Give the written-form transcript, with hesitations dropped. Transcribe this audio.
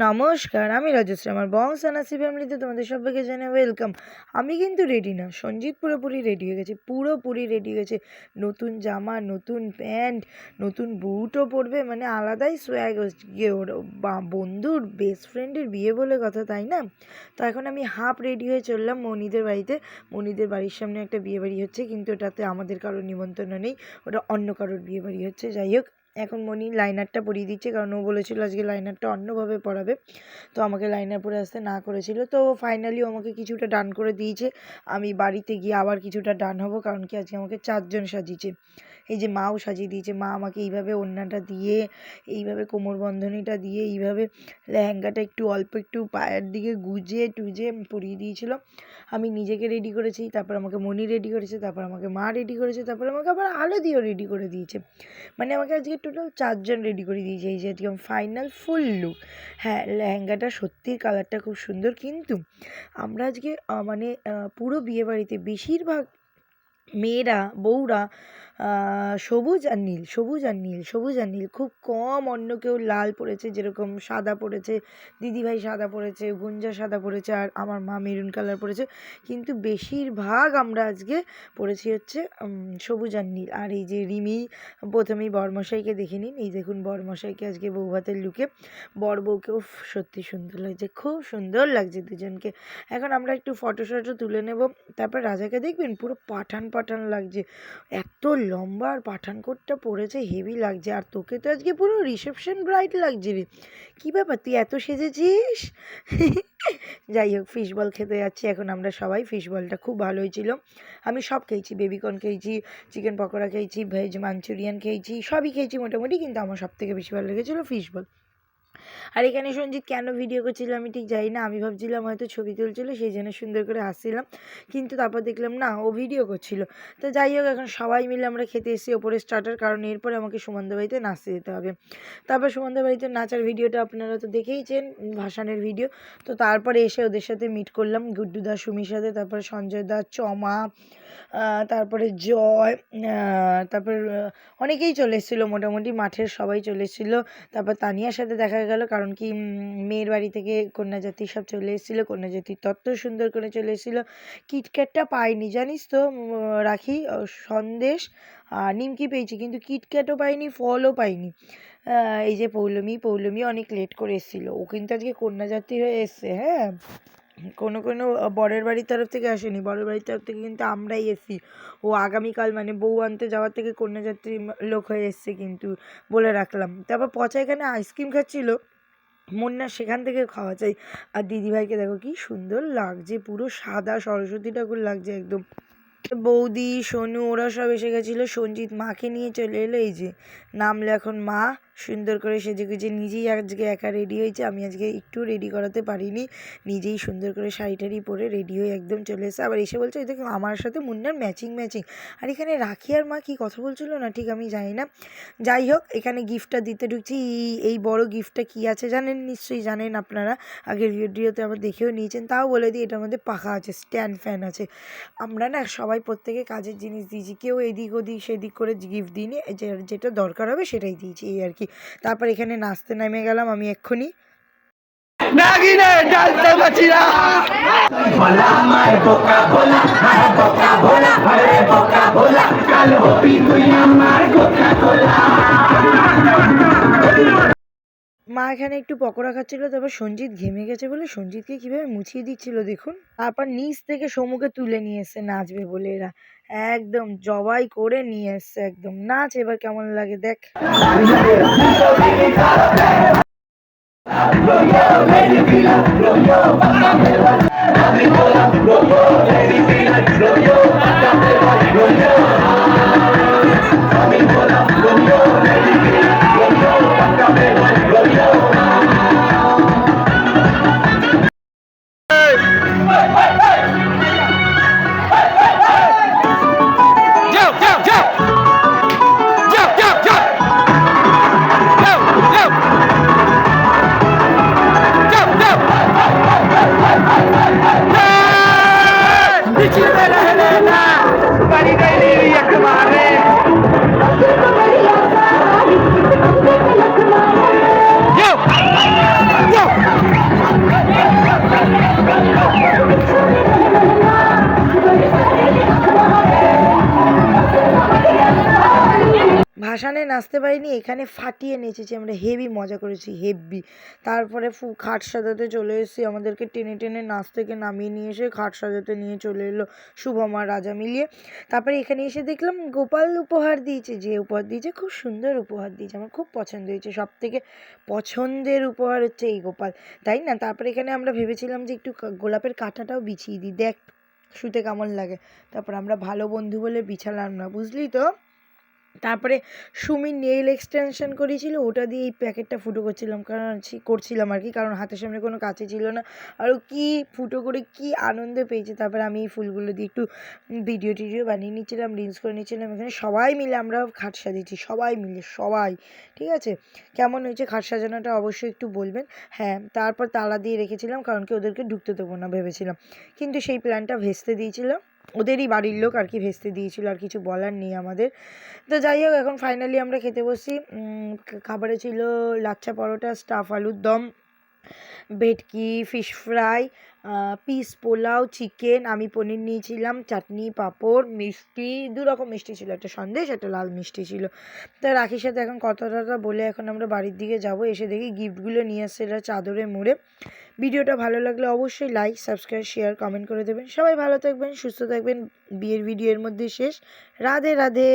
নমস্কার, আমি রাজশ্রী। আমার বংশানাসি ফ্যামিলিতে তোমাদের সবাইকে জানাই ওয়েলকাম। আমি কিন্তু রেডি না, সঞ্জিত পুরোপুরি রেডি হয়ে গেছে, পুরোপুরি রেডি হয়ে গেছে। নতুন জামা, নতুন প্যান্ট, নতুন বুটও পরবে, মানে আলাদাই সোয়াগ হচ্ছে ওর বন্ধুর বেস্ট ফ্রেন্ডের বিয়ে বলে কথা, তাই না? তো এখন আমি হাফ রেডি হয়ে চললাম মনিদের বাড়িতে। মনিদের বাড়ির সামনে একটা বিয়ে বাড়ি হচ্ছে, কিন্তু ওটাতে আমাদের কারোর নিমন্ত্রণ নেই, ওটা অন্য কারোর বিয়ে বাড়ি হচ্ছে। যাই হোক, এখন মনি লাইনারটা পরিয়ে দিচ্ছে, কারণ ও বলেছিল আজকে লাইনারটা অন্যভাবে পরাবে, তো আমাকে লাইনার পরে আসতে না করেছিল। তো ফাইনালি আমাকে কিছুটা ডান করে দিয়েছে। আমি বাড়িতে গিয়ে আবার কিছুটা ডান হব, কারণ কি আজকে আমাকে 4জন সাজিয়েছে। এই যে মাও সাজিয়ে দিয়েছে, মা আমাকে এইভাবে ওড়নাটা দিয়ে, এইভাবে কোমর বন্ধনীটা দিয়ে, এইভাবে লেহেঙ্গাটা একটু অল্প একটু পায়ের দিকে গুজে টুজে পরিয়ে দিয়েছিল। আমি নিজেকে রেডি করেছি, তারপর আমাকে মনি রেডি করেছে, তারপর আমাকে মা রেডি করেছে, তারপর আমাকে আবার আলো দিয়েও রেডি করে দিয়েছে। মানে আমাকে আজকে টোটাল 4জন রেডি করে দিয়েছে। এই যে আজকে ফাইনাল ফুল লুক। হ্যাঁ, লেহেঙ্গাটা সত্যিই কালারটা খুব সুন্দর, কিন্তু আমরা আজকে মানে পুরো বিয়েবাড়িতে বেশিরভাগ মেয়েরা, বউরা সবুজ আর নীল, সবুজ আর নীল, সবুজ আর নীল। খুব কম অন্য কেউ লাল পরেছে, যেরকম সাদা পরেছে, দিদিভাই সাদা পরেছে, গুঞ্জা সাদা পরেছে, আর আমার মা মেরুন কালার পরেছে। কিন্তু বেশিরভাগ আমরা আজকে পরেছি হচ্ছে সবুজ আর নীল। আর এই যে রিমি প্রথমেই বরমশাইকে দেখে নিন, এই দেখুন বরমশাইকে আজকে বউ ভাতের লুকে। বর বউকেও সত্যি সুন্দর লাগছে, খুব সুন্দর লাগছে দুজনকে। এখন আমরা একটু ফটো শটো তুলে নেব, তারপর রাজাকে দেখবেন পুরো পাঠান পাঠান লাগছে, এত লম্বা আর পাঠান কোটটা পরেছে, হেভি লাগছে। আর তোকে তো আজকে পুরো রিসেপশন ব্রাইড লাগছে রে, কী ব্যাপার তুই এত সেজেছিস? যাই হোক, ফিশ বল খেতে যাচ্ছি এখন আমরা সবাই। ফিশ বলটা খুব ভালো হয়েছিল, আমি সব খেয়েছি, বেবিকর্ন খেয়েছি, চিকেন পকোড়া খেয়েছি, ভেজ মাঞ্চুরিয়ান খেয়েছি, সবই খেয়েছি মোটামুটি, কিন্তু আমার সবথেকে বেশি ভালো লেগেছিলো ফিশ বল। আর এখানে সঞ্জিত কেন ভিডিও করছিল আমি ঠিক জানি না, আমি ভাবছিলাম হয়তো ছবি তুলছিল, সেই জন্য সুন্দর করে হাসছিলাম, কিন্তু তারপর দেখলাম না, ও ভিডিও করছিল। তো যাই হোক, এখন সবাই মিলে আমরা খেতে এসেছি ওপরে স্টার্টার, কারণ এরপরে আমাকে সুমনদের বাড়িতে নাচতে যেতে হবে। তারপর সুমনদের বাড়িতে নাচার ভিডিওটা আপনারা তো দেখেইছেন, ভাসানের ভিডিও। তো তারপরে এসে ওদের সাথে মিট করলাম, গুড্ডু দা, সুমির সাথে, তারপরে সঞ্জয় দা, চমা, তারপরে জয়, তারপর অনেকেই চলে এসেছিলো, মোটামুটি মাঠের সবাই চলে এসেছিলো। তারপর তানিয়ার সাথে দেখা গেল, কারণ কি মেয়ের বাড়ি থেকে কন্যাযাত্রী সব চলে এসেছিলো, কন্যাযাত্রীর তত্ত্ব সুন্দর করে চলে এসেছিলো। কিটক্যাটটা পাইনি জানিস তো, রাখি, সন্দেশ আর নিমকি পেয়েছি, কিন্তু কিটক্যাটও পাইনি, ফলও পাইনি। এই যে পৌলমি অনেক লেট করে এসেছিলো, ও কিন্তু আজকে কন্যাযাত্রী হয়ে এসছে। হ্যাঁ, কোনো বরের বাড়ির তরফ থেকে আসেনি, বরের বাড়ির তরফ থেকে কিন্তু আমরাই এসেছি। ও আগামীকাল মানে বউ আনতে যাওয়ার থেকে কন্যাযাত্রী লোক হয়ে এসছে, কিন্তু বলে রাখলাম। তারপর পচা এখানে আইসক্রিম খাচ্ছিল, মন না সেখান থেকে খাওয়া চাই। আর দিদিভাইকে দেখো কি সুন্দর লাগছে, পুরো সাদা সরস্বতী ঠাকুর লাগছে একদম। বৌদি, সোনু, ওরা সব এসে গেছিলো। সঞ্জিত মাকে নিয়ে চলে এলো, এই যে নামলে এখন মা, সুন্দর করে সেজে গুজে নিজেই আজকে একা রেডি হয়েছে। আমি আজকে একটু রেডি করাতে পারিনি, নিজেই সুন্দর করে শাড়ি টাড়ি পরে রেডি হয়ে একদম চলে এসে আবার এসে বলছে দেখো আমার সাথে মুন্নার ম্যাচিং। আর এখানে রাখি আর মা কী কথা বলছিল না ঠিক আমি জানি না। যাই হোক, এখানে গিফটটা দিতে ঢুকছি। এই বড় গিফটটা কী আছে জানেন, নিশ্চয়ই জানেন আপনারা, আগের ভিডিওতে আবার দেখেও নিয়েছেন, তাও বলে দিই, এটার মধ্যে পাখা আছে, স্ট্যান্ড ফ্যান আছে। আমরা না সবাই প্রত্যেকে কাজের জিনিস দিয়েছি, কেউ এদিক ওদিক সেদিক করে গিফট দিইনি, যেটা দরকার হবে সেটাই দিয়েছি, এই আর কি। তারপর এখানে নাচতে নেমে গেলাম আমি এক্ষুনি। মা এখানে একটু পকোড়া খাচ্ছিল, তারপর সঞ্জিত ঘেমে গেছে বলে সঞ্জিতকে কিভাবে মুছিয়ে দিচ্ছিল দেখুন। তারপর নিচ থেকে সমুকে তুলে নিয়ে এসছে নাচবে বলে, এরা একদম জবাই করে নিয়ে এসছে একদম। নাচ এবার কেমন লাগে দেখ। নাচতে পারিনি, এখানে ফাটিয়ে নেচেছি আমরা, হেভি মজা করেছি, হেভি। তারপরে খাট সাজাতে চলে এসেছি, আমাদেরকে টেনে টেনে নাচ থেকে নামিয়ে নিয়ে এসে খাট সাজাতে নিয়ে চলে এলো শুভম আর রাজা মিলিয়ে। তারপরে এখানে এসে দেখলাম গোপাল উপহার দিয়েছে, যে উপহার দিয়েছে খুব সুন্দর উপহার দিয়েছে, আমার খুব পছন্দ হয়েছে, সব থেকে পছন্দের উপহার হচ্ছে এই গোপাল, তাই না? তারপরে এখানে আমরা ভেবেছিলাম যে একটু গোলাপের কাঁটাটাও বিছিয়ে দিই, দেখ শুতে কেমন লাগে। তারপর আমরা ভালো বন্ধু বলে বিছালাম না, বুঝলি তো। তারপরে সুমি নেইল এক্সটেনশন করেছিল, ওটা দিয়ে এই প্যাকেটটা ফুটো করছিলাম আর কি, কারণ হাতের সামনে কোনো কাছে ছিল না। আর ও কী ফুটো করে কী আনন্দ পেয়েছে। তারপরে আমি এই ফুলগুলো দিয়ে একটু ভিডিও টিডিও বানিয়ে নিচ্ছিলাম, রিলস করে নিচ্ছিলাম। এখানে সবাই মিলে আমরা খাট সাজিয়েছি, সবাই মিলে, সবাই। ঠিক আছে, কেমন হয়েছে খাট সাজানোটা অবশ্যই একটু বলবেন। হ্যাঁ, তারপর তালা দিয়ে রেখেছিলাম, কারণ কি ওদেরকে ঢুকতে দেবো না ভেবেছিলাম, কিন্তু সেই প্ল্যানটা ভেস্তে দিয়েছিল ওদেরই বাড়ির লোক আর কি, ভেস্তে দিয়েছিল, আর কিছু বলার নেই আমাদের। তো যাই হোক, এখন ফাইনালি আমরা খেতে বসি। খাবারে ছিল লাচ্ছা পরোটা, স্টাফ আলুর দম, ভেটকি fish fry, piece pulao, chicken, আমি পনির নিয়েছিলাম, চাটনি, পাঁপড়, মিষ্টি, 2 রকম মিষ্টি ছিল, একটা সন্দেশ, একটা লাল মিষ্টি ছিল। তা রাখির সাথে এখন কথা বলে এখন আমরা বাড়ির দিকে যাব। এসে দেখি গিফটগুলো নিয়ে আসছে এরা চাদরে মুড়ে। ভিডিওটা ভালো লাগলে অবশ্যই লাইক, সাবস্ক্রাইব, শেয়ার, কমেন্ট করে দেবেন। সবাই ভালো থাকবেন, সুস্থ থাকবেন। বিয়ের ভিডিও এর মধ্যে শেষ। রাধে রাধে।